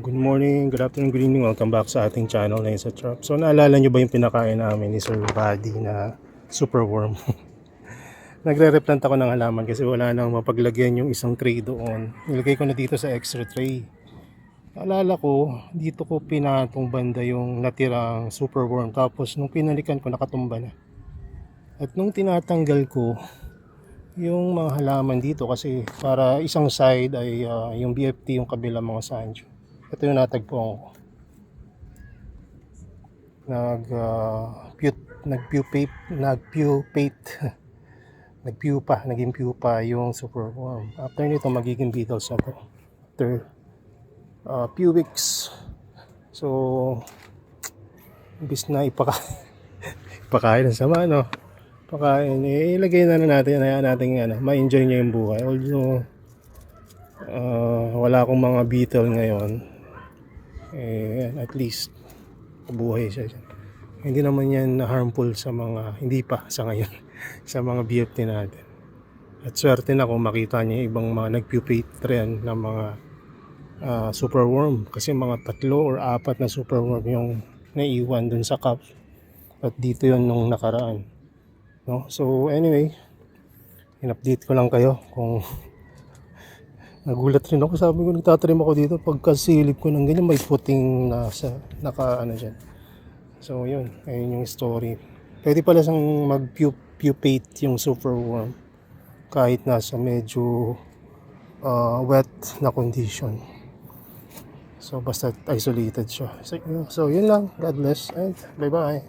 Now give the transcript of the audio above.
Good morning, good afternoon, good evening. Welcome back sa ating channel na sa Trap. So naalala nyo ba yung pinakain namin ni Sir Buddy na superworm? Nagre-replant ako ng halaman kasi wala nang mapaglagyan yung isang tray doon. Nilagay ko na dito sa extra tray. Naalala ko, dito ko pinatong banda yung natirang superworm. Tapos nung pinalikan ko, nakatumba na. At nung tinatanggal ko yung mga halaman dito kasi para isang side ay yung BFT, yung kabila mga sanjo. Ito yung natagpuan ko. Naging pupa yung superworm. After nito magiging beetles na to. After few weeks. So imbis na ipakain ng sama, no? Pakain, ilagay na natin, hayaan natin ma-enjoy niya yung buhay. Although wala akong mga beetle ngayon, at least buhay siya dyan. Hindi naman yan harmful sa mga, hindi pa sa ngayon, sa mga BFT natin. At swerte na kung makita niya ibang mga nag-pupate rin ng mga superworm. Kasi mga 3 or 4 na superworm yung naiwan dun sa cup. At dito yun nung nakaraan. No? So anyway, in-update ko lang kayo kung nagulat rin ako. Sabi ko nagtatrim ako dito, pagkasilip ko ng ganyan may puting naka dyan. So yun, ayun yung story. Pwede pala siyang mag-pupate yung superworm kahit nasa medyo wet na condition. So basta isolated siya. So yun lang. God bless and bye bye.